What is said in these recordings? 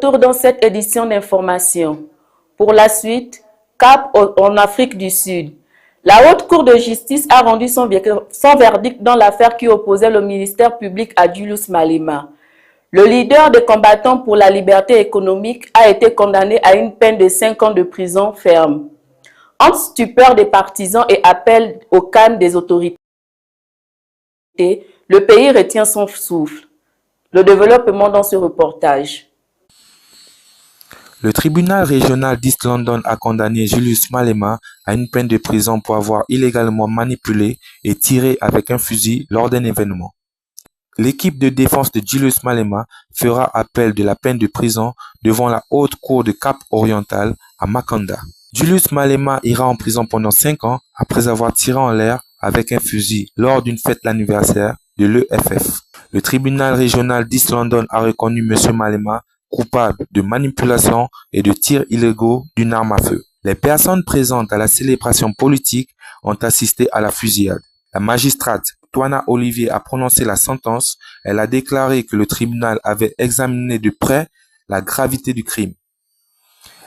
retour dans cette édition d'information. Pour la suite, cap en Afrique du Sud. La Haute Cour de justice a rendu son verdict dans l'affaire qui opposait le ministère public à Julius Malema. Le leader des combattants pour la liberté économique a été condamné à une peine de 5 ans de prison ferme. Entre stupeur des partisans et appel au calme des autorités, le pays retient son souffle. Le développement dans ce reportage. Le tribunal régional d'East London a condamné Julius Malema à une peine de prison pour avoir illégalement manipulé et tiré avec un fusil lors d'un événement. L'équipe de défense de Julius Malema fera appel de la peine de prison devant la haute cour de Cap-Oriental à Makanda. Julius Malema ira en prison pendant 5 ans après avoir tiré en l'air avec un fusil lors d'une fête d'anniversaire de l'EFF. Le tribunal régional d'East London a reconnu M. Malema coupable de manipulation et de tirs illégaux d'une arme à feu. Les personnes présentes à la célébration politique ont assisté à la fusillade. La magistrate Twana Olivier a prononcé la sentence. Elle a déclaré que le tribunal avait examiné de près la gravité du crime.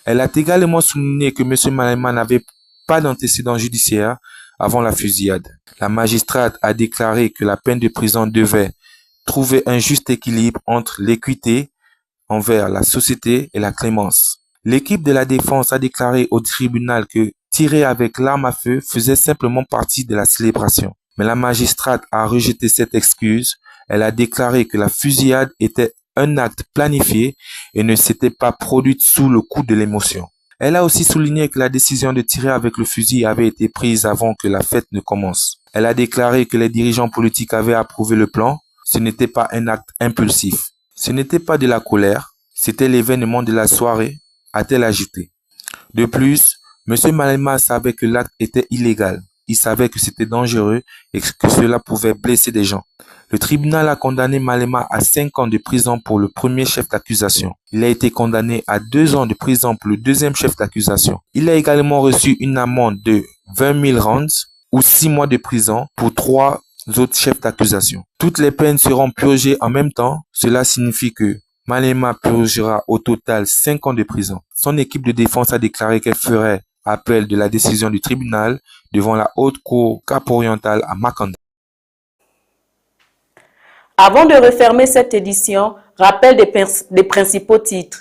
Elle a également souligné que M. Malema n'avait pas d'antécédent judiciaire avant la fusillade. La magistrate a déclaré que la peine de prison devait trouver un juste équilibre entre l'équité envers la société et la clémence. L'équipe de la défense a déclaré au tribunal que tirer avec l'arme à feu faisait simplement partie de la célébration. Mais la magistrate a rejeté cette excuse. Elle a déclaré que la fusillade était un acte planifié et ne s'était pas produite sous le coup de l'émotion. Elle a aussi souligné que la décision de tirer avec le fusil avait été prise avant que la fête ne commence. Elle a déclaré que les dirigeants politiques avaient approuvé le plan. Ce n'était pas un acte impulsif. Ce n'était pas de la colère, c'était l'événement de la soirée, a-t-elle ajouté. De plus, M. Malema savait que l'acte était illégal. Il savait que c'était dangereux et que cela pouvait blesser des gens. Le tribunal a condamné Malema à 5 ans de prison pour le premier chef d'accusation. Il a été condamné à 2 ans de prison pour le deuxième chef d'accusation. Il a également reçu une amende de 20 000 rands ou 6 mois de prison pour 3 autres chefs d'accusation. Toutes les peines seront purgées en même temps. Cela signifie que Malema purgera au total 5 ans de prison. Son équipe de défense a déclaré qu'elle ferait appel de la décision du tribunal devant la haute cour Cap-Orientale à Makanda. Avant de refermer cette édition, rappel des principaux titres.